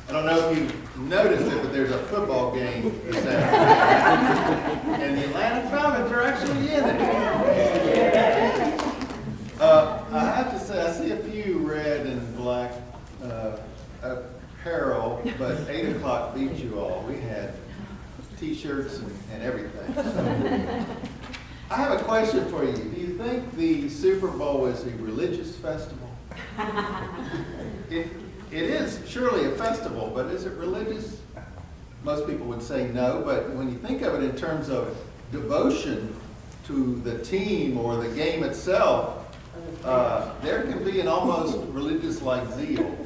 I don't know if you've noticed it, but there's a football game this afternoon. And the Atlanta Falcons are actually in it. I have to say, I see a few red and black apparel, but 8 o'clock beat you all. We had T-shirts and everything. So, I have a question for you. Do you think the Super Bowl is a religious festival? It is surely a festival, but is it religious? Most people would say no, but when you think of it in terms of devotion to the team or the game itself, there can be an almost religious-like zeal.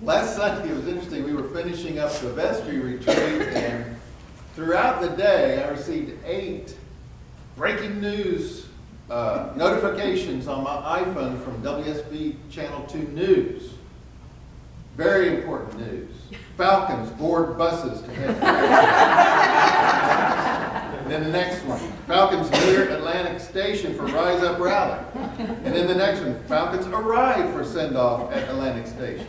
Last Sunday, it was interesting. We were finishing up the vestry retreat, and throughout the day, I received 8 breaking news notifications on my iPhone from WSB Channel 2 News. Very important news. Falcons board buses to head. And then the next one, Falcons near Atlantic Station for Rise Up Rally. And then the next one, Falcons arrive for send-off at Atlantic Station.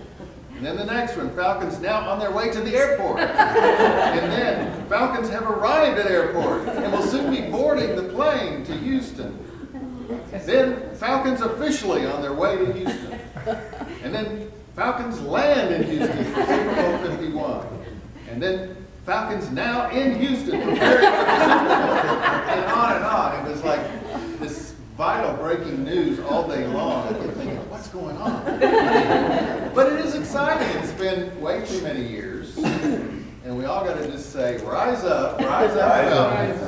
And then the next one, Falcons now on their way to the airport. And then Falcons have arrived at airport and will soon be boarding the plane to Houston. And then Falcons officially on their way to Houston. And then Falcons land in Houston for Super Bowl 51. And then Falcons now in Houston preparing for the Super Bowl. And on and on. It was like this vital breaking news all day long. I kept thinking, what's going on? But it is exciting. It's been way too many years. And we all got to just say, rise up, Falcons.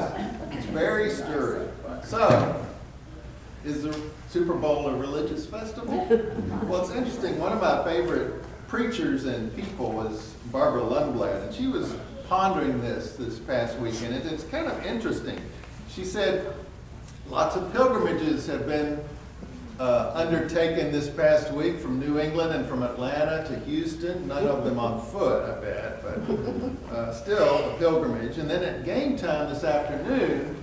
It's very stirring. So, is the Super Bowl a religious festival? Well, it's interesting. One of my favorite preachers and people was Barbara Lundblad, and she was pondering this past weekend. It's kind of interesting. She said lots of pilgrimages have been undertaken this past week from New England and from Atlanta to Houston. None of them on foot, I bet, but still a pilgrimage. And then at game time this afternoon,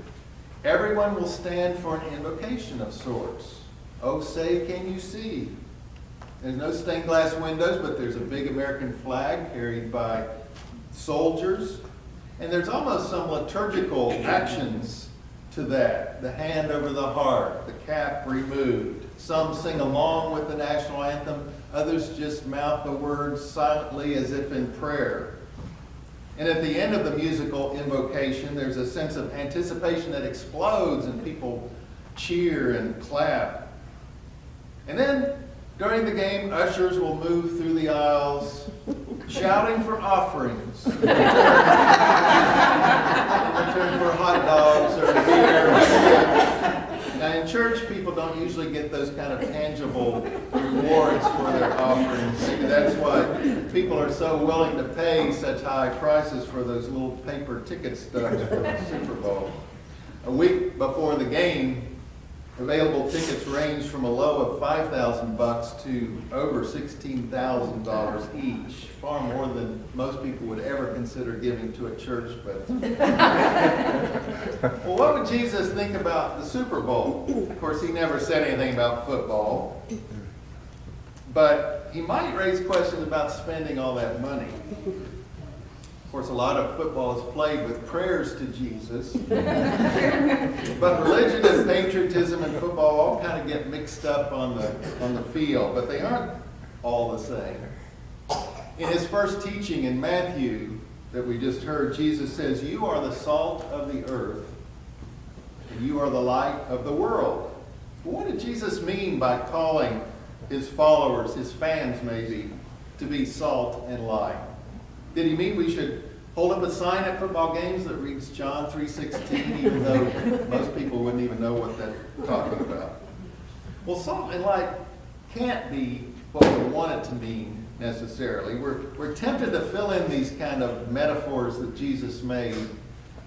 everyone will stand for an invocation of sorts. Oh, say, can you see? There's no stained glass windows, but there's a big American flag carried by soldiers. And there's almost some liturgical actions to that. The hand over the heart, the cap removed. Some sing along with the national anthem. Others just mouth the words silently as if in prayer. And at the end of the musical invocation, there's a sense of anticipation that explodes and people cheer and clap. And then during the game, ushers will move through the aisles shouting for offerings. In return for hot dogs or beer. Now in church, people don't usually get those kind of tangible rewards for their offerings. Maybe that's why people are so willing to pay such high prices for those little paper ticket stubs for the Super Bowl. A week before the game, available tickets range from a low of $5,000 to over $16,000 each. Far more than most people would ever consider giving to a church. But well, what would Jesus think about the Super Bowl? Of course, he never said anything about football. But he might raise questions about spending all that money. Of course, a lot of football is played with prayers to Jesus. But religion and patriotism and football all kind of get mixed up on the field, but they aren't all the same. In his first teaching in Matthew that we just heard, Jesus says, "You are the salt of the earth, and you are the light of the world." Well, what did Jesus mean by calling his followers, his fans maybe, to be salt and light? Did he mean we should hold up a sign at football games that reads John 3:16, even though most people wouldn't even know what that's talking about? Well, salt and light can't be what we want it to mean necessarily. We're tempted to fill in these kind of metaphors that Jesus made.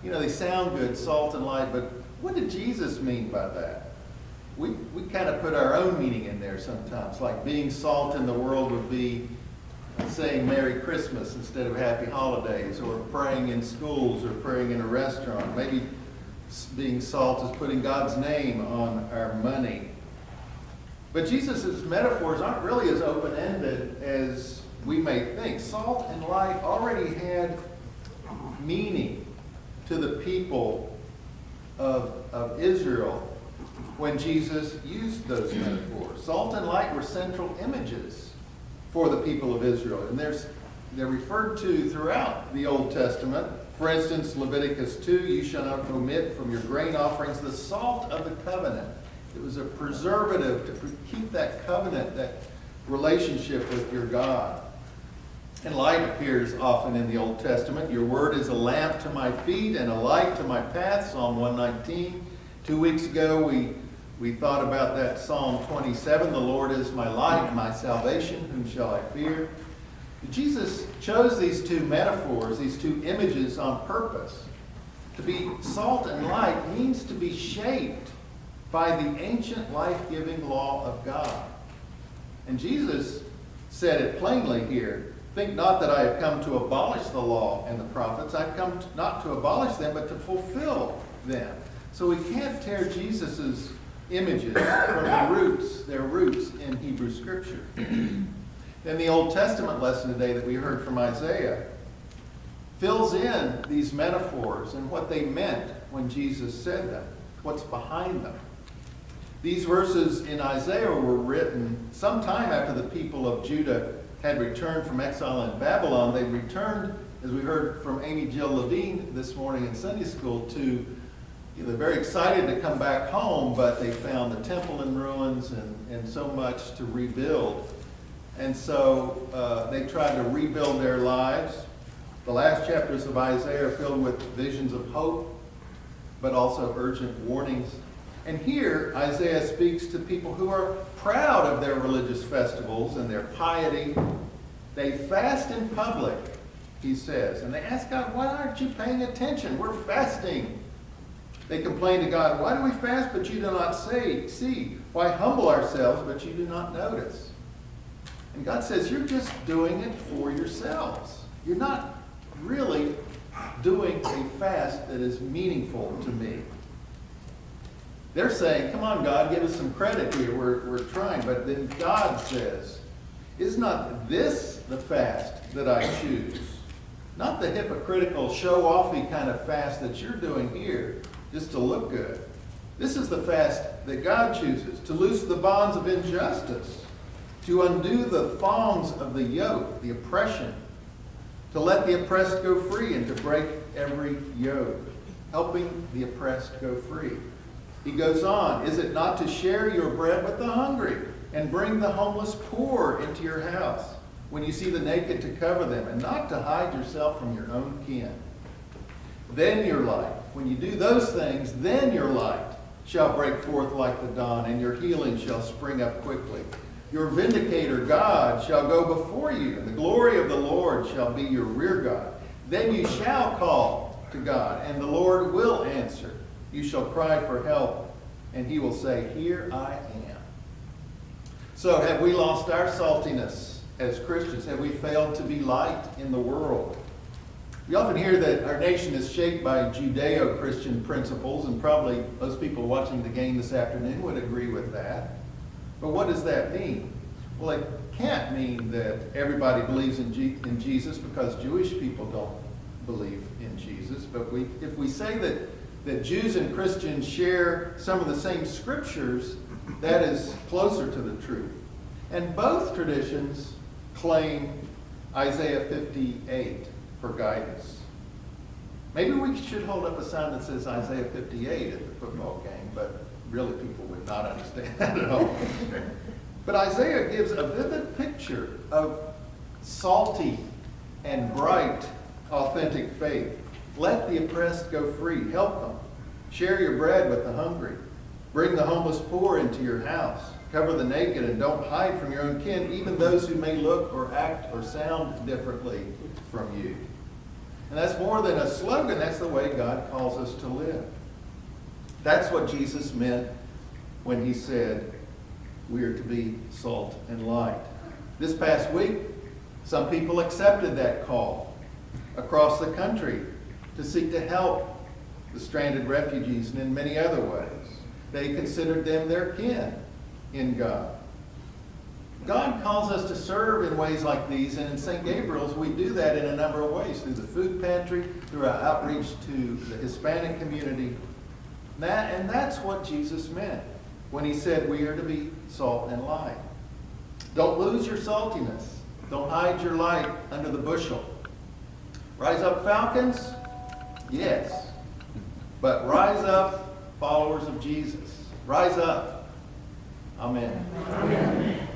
You know, they sound good, salt and light, but what did Jesus mean by that? We kind of put our own meaning in there sometimes, like being salt in the world would be saying Merry Christmas instead of Happy Holidays, or praying in schools, or praying in a restaurant. Maybe being salt is putting God's name on our money. But Jesus' metaphors aren't really as open-ended as we may think. Salt and light already had meaning to the people of Israel when Jesus used those metaphors. Salt and light were central images for the people of Israel. And they're referred to throughout the Old Testament. For instance, Leviticus 2, you shall not omit from your grain offerings the salt of the covenant. It was a preservative to keep that covenant, that relationship with your God. And light appears often in the Old Testament. Your word is a lamp to my feet and a light to my path, Psalm 119. 2 weeks ago, we thought about that Psalm 27, the Lord is my light and my salvation, whom shall I fear? Jesus chose these two metaphors, these two images on purpose. To be salt and light means to be shaped by the ancient life-giving law of God. And Jesus said it plainly here, think not that I have come to abolish the law and the prophets. I've come not to abolish them, but to fulfill them. So we can't tear Jesus' images from their roots in Hebrew Scripture. Then the Old Testament lesson today that we heard from Isaiah fills in these metaphors and what they meant when Jesus said them, what's behind them. These verses in Isaiah were written sometime after the people of Judah had returned from exile in Babylon. They returned, as we heard from Amy Jill Levine this morning in Sunday school, they're very excited to come back home, but they found the temple in ruins and so much to rebuild. And so they tried to rebuild their lives. The last chapters of Isaiah are filled with visions of hope, but also urgent warnings. And here, Isaiah speaks to people who are proud of their religious festivals and their piety. They fast in public, he says. And they ask God, why aren't you paying attention? We're fasting. They complain to God, why do we fast, but you do not see? Why humble ourselves, but you do not notice? And God says, you're just doing it for yourselves. You're not really doing a fast that is meaningful to me. They're saying, come on, God, give us some credit here. We're trying. But then God says, is not this the fast that I choose? Not the hypocritical, show-offy kind of fast that you're doing here, just to look good. This is the fast that God chooses, to loose the bonds of injustice, to undo the thongs of the yoke, the oppression, to let the oppressed go free and to break every yoke, helping the oppressed go free. He goes on, is it not to share your bread with the hungry and bring the homeless poor into your house when you see the naked to cover them and not to hide yourself from your own kin? Then your light, when you do those things, then your light shall break forth like the dawn and your healing shall spring up quickly. Your vindicator, God, shall go before you and the glory of the Lord shall be your rear guard. Then you shall call to God and the Lord will answer. You shall cry for help, and he will say, here I am. So have we lost our saltiness as Christians? Have we failed to be light in the world? We often hear that our nation is shaped by Judeo-Christian principles, and probably most people watching the game this afternoon would agree with that. But what does that mean? Well, it can't mean that everybody believes in Jesus because Jewish people don't believe in Jesus. But if we say that Jews and Christians share some of the same scriptures, that is closer to the truth. And both traditions claim Isaiah 58 for guidance. Maybe we should hold up a sign that says Isaiah 58 at the football game, but really people would not understand that at all. But Isaiah gives a vivid picture of salty and bright, authentic faith. Let the oppressed go free. Help them. Share your bread with the hungry. Bring the homeless poor into your house. Cover the naked and don't hide from your own kin, even those who may look or act or sound differently from you. And that's more than a slogan. That's the way God calls us to live. That's what Jesus meant when he said we are to be salt and light. This past week, some people accepted that call across the country to seek to help the stranded refugees and in many other ways. They considered them their kin in God. God calls us to serve in ways like these, and in St. Gabriel's we do that in a number of ways, through the food pantry, through our outreach to the Hispanic community. And that's what Jesus meant when he said we are to be salt and light. Don't lose your saltiness. Don't hide your light under the bushel. Rise up, falcons? Yes. But rise up, followers of Jesus. Rise up. Amen. Amen.